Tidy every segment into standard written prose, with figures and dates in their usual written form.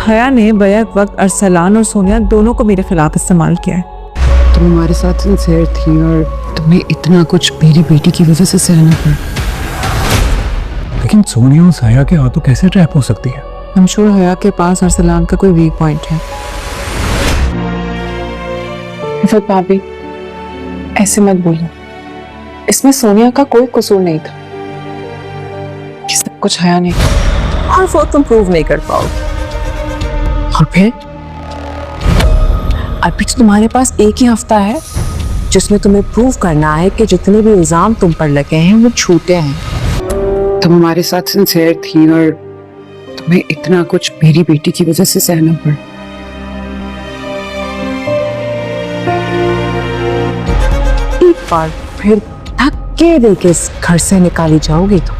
हया ने बैक वक्त अरसलान और सोनिया दोनों को मेरे खिलाफ इस्तेमाल किया है। तुम हमारे साथ सिंसियर थी और तुम्हें इतना कुछ मेरी बेटी की वजह से सहना पड़ा। लेकिन सोनिया उस हया के हाथों कैसे ट्रैप हो सकती है? I'm sure हया के पास अरसलान का कोई वीक पॉइंट है। रिफत भाभी, ऐसे मत बोलो। इसमें सोनिया का कोई कसूर नहीं था। ये सब कुछ हया ने किया। और वो तुम प्रूव नहीं कर पाओगे। और फिर अभी तो तुम्हारे पास एक ही हफ्ता है जिसमें तुम्हें प्रूव करना है कि जितने भी इल्जाम तुम पर लगे हैं वो झूठे हैं। तुम हमारे साथ सिंसियर थी और तुम्हें इतना कुछ मेरी बेटी की वजह से सहना पड़ा। एक बार फिर धक्के देके इस घर से निकाली जाओगी तुम।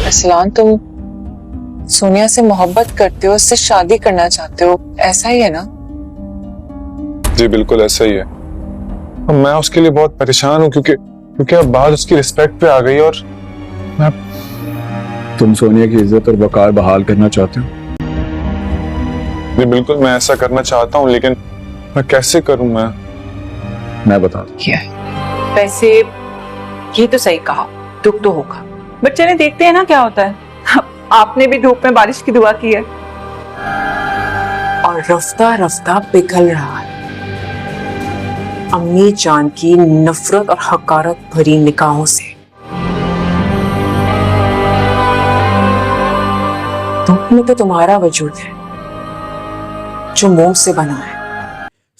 असलान, तुम सोनिया से मोहब्बत करते हो, उससे शादी करना चाहते हो, ऐसा ही है ना? जी बिल्कुल ऐसा ही है। और मैं उसके लिए बहुत परेशान हूँ क्योंकि अब बात उसकी रिस्पेक्ट पे आ गई और मैं तुम सोनिया की इज्जत और वकार बहाल करना चाहते हो? जी बिल्कुल मैं ऐसा करना चाहता हूँ, लेकिन मैं कैसे करूँ? मैं बता दूं। क्या है? वैसे ये तो सही कहा, दुख तो होगा, बट चले देखते हैं ना क्या होता है। आपने भी धूप में बारिश की दुआ की है। और रफ्ता रफ्ता पिघल रहा है अम्मी जान की नफरत और हकारत भरी निगाहों से। धूप में तो तुम्हारा वजूद है जो मोम से बना है।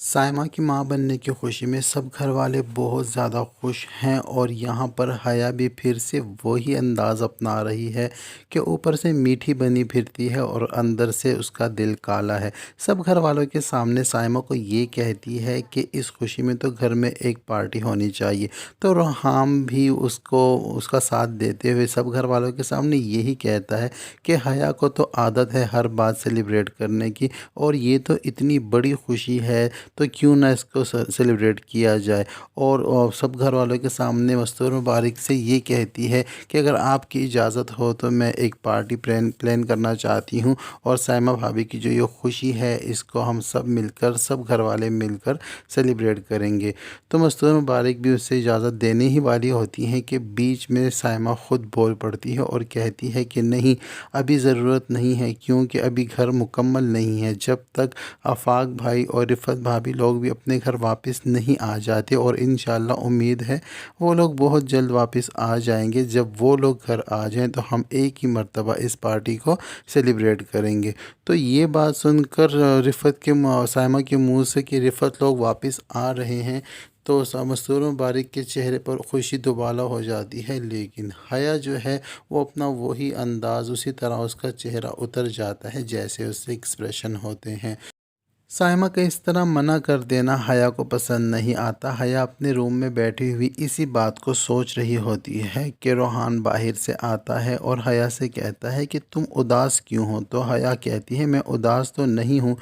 साइमा की मां बनने की खुशी में सब घर वाले बहुत ज़्यादा खुश हैं और यहाँ पर हया भी फिर से वही अंदाज़ अपना रही है कि ऊपर से मीठी बनी फिरती है और अंदर से उसका दिल काला है। सब घर वालों के सामने साइमा को ये कहती है कि इस खुशी में तो घर में एक पार्टी होनी चाहिए, तो रोहाम भी उसका साथ देते हुए सब घर वालों के सामने यही कहता है कि हया को तो आदत है हर बात सेलिब्रेट करने की और ये तो इतनी बड़ी खुशी है तो क्यों ना इसको सेलिब्रेट किया जाए। और सब घर वालों के सामने मस्तूर मुबारक से ये कहती है कि अगर आपकी इजाज़त हो तो मैं एक पार्टी प्लान करना चाहती हूँ और साइमा भाभी की जो ये खुशी है इसको हम सब मिलकर सब घर वाले मिलकर सेलिब्रेट करेंगे। तो मस्तूर मुबारक भी उससे इजाज़त देने ही वाली होती हैं कि बीच में साइमा ख़ुद बोल पड़ती है और कहती है कि नहीं, अभी ज़रूरत नहीं है क्योंकि अभी घर मुकम्मल नहीं है जब तक आफाक भाई और रिफत भाभी लोग भी अपने घर वापस नहीं आ जाते, और इंशाल्लाह उम्मीद है वो लोग बहुत जल्द वापस आ जाएंगे। जब वो लोग घर आ जाएं तो हम एक ही मर्तबा इस पार्टी को सेलिब्रेट करेंगे। तो ये बात सुनकर रिफत के साइमा के मुंह से कि रिफत लोग वापस आ रहे हैं तो मस्तूर मुबारक के चेहरे पर खुशी दुबाला हो जाती है, लेकिन हया जो है वो अपना वही अंदाज़ उसी तरह उसका चेहरा उतर जाता है जैसे उससे एक्सप्रेशन होते हैं। साइमा का इस तरह मना कर देना हया को पसंद नहीं आता। हया अपने रूम में बैठी हुई इसी बात को सोच रही होती है कि रोहान बाहर से आता है और हया से कहता है कि तुम उदास क्यों हो। तो हया कहती है मैं उदास तो नहीं हूँ।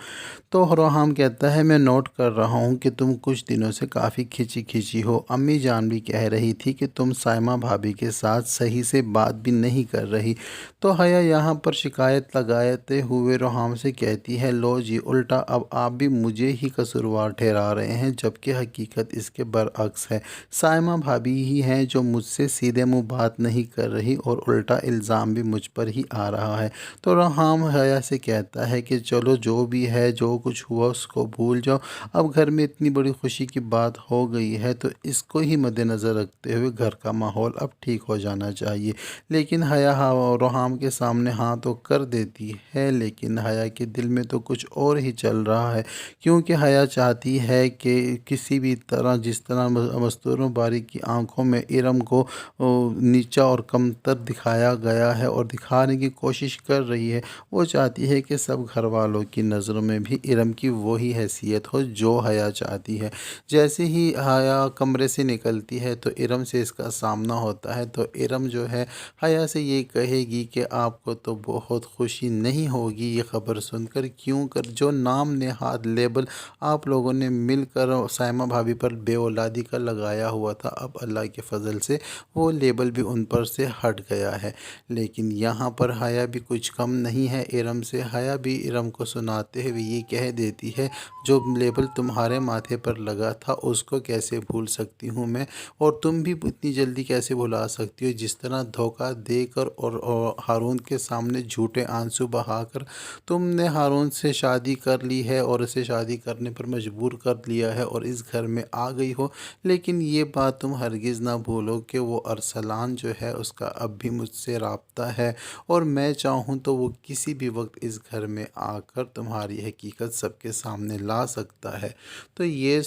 तो रोहान कहता है मैं नोट कर रहा हूँ कि तुम कुछ दिनों से काफ़ी खिंची खिंची हो। अम्मी जान भी कह रही थी कि तुम साइमा भाभी के साथ सही से बात भी नहीं कर रही। तो हया यहाँ पर शिकायत लगाते हुए रोहान से कहती है लो जी, उल्टा अब आप भी मुझे ही कसूरवार ठहरा रहे हैं, जबकि हकीकत इसके बरअक्स है। साइमा भाभी ही हैं जो मुझसे सीधे मुंह बात नहीं कर रही और उल्टा इल्ज़ाम भी मुझ पर ही आ रहा है। तो रोहान हया से कहता है कि चलो जो भी है, जो कुछ हुआ उसको भूल जाओ। अब घर में इतनी बड़ी खुशी की बात हो गई है तो इसको ही मद्देनज़र रखते हुए घर का माहौल अब ठीक हो जाना चाहिए। लेकिन हया रोहान के सामने हाँ तो कर देती है, लेकिन हया के दिल में तो कुछ और ही चल रहा है, क्योंकि हया चाहती है कि किसी भी तरह जिस तरह मस्तूर मुबारक की आंखों में इरम को नीचा और कमतर दिखाया गया है और दिखाने की कोशिश कर रही है, वो चाहती है कि सब घर वालों की नज़रों में भी इरम की वही हैसियत हो जो हया चाहती है। जैसे ही हया कमरे से निकलती है तो इरम से इसका सामना होता है। तो इरम जो है हया से ये कहेगी कि आपको तो बहुत खुशी नहीं होगी ये ख़बर सुनकर, क्यों कर जो नाम ने हाथ लेबल आप लोगों ने मिलकर साइमा भाभी पर बे औलादी का लगाया हुआ था, अब अल्लाह के फजल से वो लेबल भी उन पर से हट गया है। लेकिन यहाँ पर हया भी कुछ कम नहीं है इरम से। हया भी इरम को सुनाते हुए ये कह देती है, जो लेबल तुम्हारे माथे पर लगा था उसको कैसे भूल सकती हूँ मैं, और तुम भी इतनी जल्दी कैसे भुला सकती हो। जिस तरह धोखा देकर और हारून के सामने झूठे आंसू बहाकर तुमने हारून से शादी कर ली है और उसे शादी करने पर मजबूर कर लिया है और इस घर में आ गई हो, लेकिन ये बात तुम हरगिज़ ना भूलो कि वो अरसलान जो है उसका अब भी मुझसे राब्ता है और मैं चाहूँ तो वो किसी भी वक्त इस घर में आकर तुम्हारी हकीकत सबके सामने ला सकता है। तो ये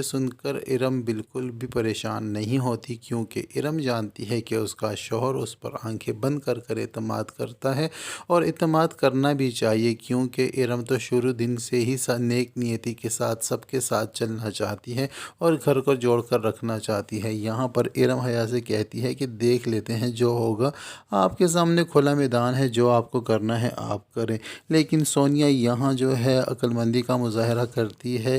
सुनकर इरम बिल्कुल भी परेशान नहीं होती, क्योंकि इरम जानती है कि उसका शौहर उस पर आंखें बंद कर एतमाद करता है और एतमाद करना भी चाहिए, क्योंकि इरम तो शुरू दिन से ही नेक नियति के साथ सबके साथ चलना चाहती है और घर को जोड़ कर रखना चाहती है। यहाँ पर इरम हया से कहती है कि देख लेते हैं जो होगा, आपके सामने खुला मैदान है, जो आपको करना है आप करें। लेकिन सोनिया यहाँ जो है अक्लमंदी का मुजाहरा करती है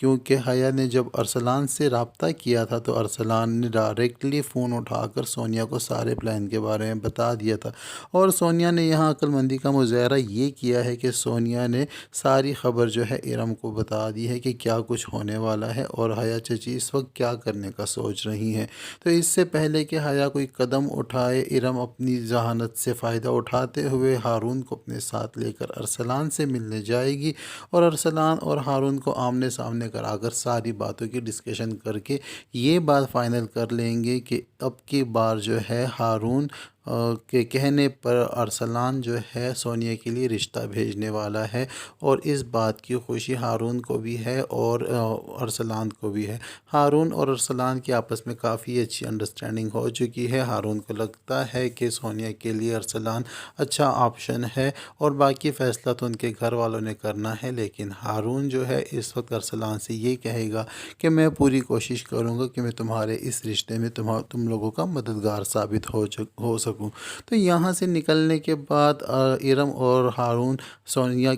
क्योंकि हया ने जब अरसलान से रब्ता किया था तो अरसलान ने डायरेक्टली फ़ोन उठाकर सोनिया को सारे प्लान के बारे में बता दिया था और सोनिया ने यहाँ अक्लमंदी का मुजाहरा ये किया है कि सोनिया ने सारी ख़बर जो है इरम को बता दी है कि क्या कुछ होने वाला है और हया चची इस वक्त क्या करने का सोच रही हैं। तो इससे पहले कि हया कोई कदम उठाए, इरम अपनी जहानत से फ़ायदा उठाते हुए हारून को अपने साथ लेकर अरसलान से मिलने जाएगी और अरसलान और हारून को आमने सामने कराकर सारी बातों की डिस्कशन करके ये बात फाइनल कर लेंगे कि अब की बार जो है हारून के कहने पर अरसलान जो है सोनिया के लिए रिश्ता भेजने वाला है और इस बात की खुशी हारून को भी है और अरसलान को भी है। हारून और अरसलान की आपस में काफ़ी अच्छी अंडरस्टैंडिंग हो चुकी है। हारून को लगता है कि सोनिया के लिए अरसलान अच्छा ऑप्शन है और बाकी फ़ैसला तो उनके घर वालों ने करना है, लेकिन हारून जो है इस वक्त अरसलान से ये कहेगा कि मैं पूरी कोशिश करूँगा कि मैं तुम्हारे इस रिश्ते में तुम लोगों का मददगार साबित हो सकूँ। तो यहाँ से निकलने के बाद इरम और हारून सोनिया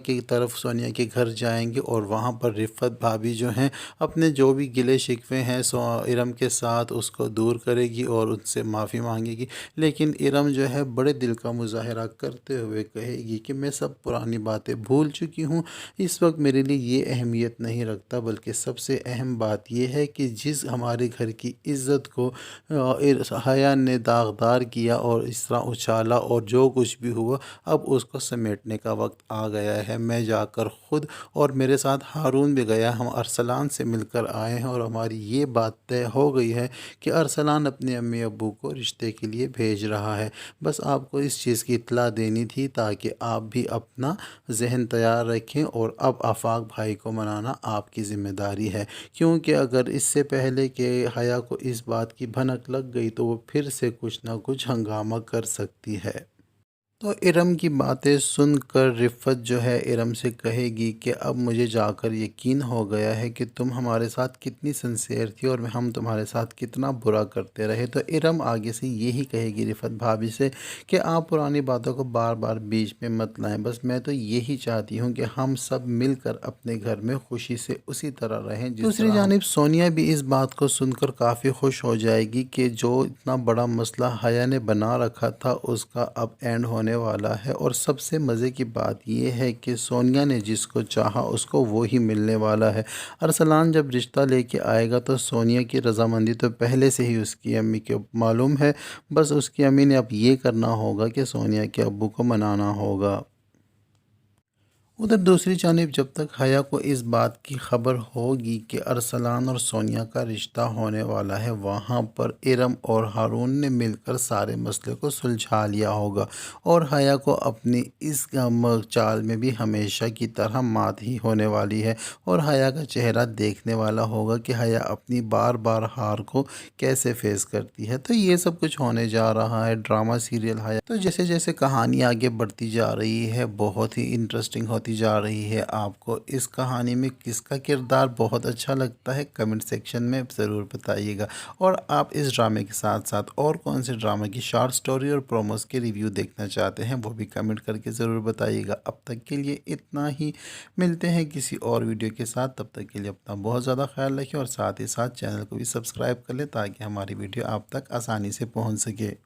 सोनिया के घर जाएंगे और वहाँ पर रिफ़त भाभी जो हैं अपने जो भी गिले शिकवे हैं इरम के साथ उसको दूर करेगी और उनसे माफ़ी मांगेगी। लेकिन इरम जो है बड़े दिल का मुजाहरा करते हुए कहेगी कि मैं सब पुरानी बातें भूल चुकी हूँ, इस वक्त मेरे लिए ये अहमियत नहीं रखता, बल्कि सबसे अहम बात यह है कि जिस हमारे घर की इज़्ज़त को हया ने दागदार किया और इस तरह उछाला और जो कुछ भी हुआ अब उसको समेटने का वक्त आ गया है। मैं जाकर ख़ुद और मेरे साथ हारून भी गया, हम अरसलान से मिलकर आए हैं और हमारी ये बात तय हो गई है कि अरसलान अपने अम्मी अब्बू को रिश्ते के लिए भेज रहा है। बस आपको इस चीज़ की इत्तला देनी थी ताकि आप भी अपना जहन तैयार रखें और अब आफाक भाई को मनाना आपकी ज़िम्मेदारी है, क्योंकि अगर इससे पहले कि हया को इस बात की भनक लग गई तो वो फिर से कुछ ना कुछ हंगामा कर सकती है। तो इरम की बातें सुनकर रिफ़त जो है इरम से कहेगी कि अब मुझे जाकर यकीन हो गया है कि तुम हमारे साथ कितनी सिंसियर थी और हम तुम्हारे साथ कितना बुरा करते रहे। तो इरम आगे से यही कहेगी रिफ़त भाभी से कि आप पुरानी बातों को बार बार बीच में मत लाएं, बस मैं तो यही चाहती हूँ कि हम सब मिलकर अपने घर में खुशी से उसी तरह रहें। दूसरी जानिब सोनिया भी इस बात को सुनकर काफ़ी खुश हो जाएगी कि जो इतना बड़ा मसला हया ने बना रखा था उसका अब एंड होने वाला है। और सबसे मज़े की बात यह है कि सोनिया ने जिसको चाहा उसको वो ही मिलने वाला है। अरसलान जब रिश्ता लेके आएगा तो सोनिया की रजामंदी तो पहले से ही उसकी अम्मी को मालूम है, बस उसकी अम्मी ने अब ये करना होगा कि सोनिया के अब्बू को मनाना होगा। उधर दूसरी जानिब जब तक हया को इस बात की खबर होगी कि अरसलान और सोनिया का रिश्ता होने वाला है, वहाँ पर इरम और हारून ने मिलकर सारे मसले को सुलझा लिया होगा और हया को अपनी इस चाल में भी हमेशा की तरह मात ही होने वाली है और हया का चेहरा देखने वाला होगा कि हया अपनी बार बार हार को कैसे फेस करती है। तो ये सब कुछ होने जा रहा है ड्रामा सीरियल हया। तो जैसे जैसे कहानी आगे बढ़ती जा रही है बहुत ही इंटरेस्टिंग होती होती जा रही है। आपको इस कहानी में किसका किरदार बहुत अच्छा लगता है कमेंट सेक्शन में ज़रूर बताइएगा। और आप इस ड्रामे के साथ साथ और कौन से ड्रामे की शॉर्ट स्टोरी और प्रोमोस के रिव्यू देखना चाहते हैं वो भी कमेंट करके ज़रूर बताइएगा। अब तक के लिए इतना ही, मिलते हैं किसी और वीडियो के साथ। तब तक के लिए अपना बहुत ज़्यादा ख्याल रखें और साथ ही साथ चैनल को भी सब्सक्राइब कर लें ताकि हमारी वीडियो आप तक आसानी से पहुंच सके।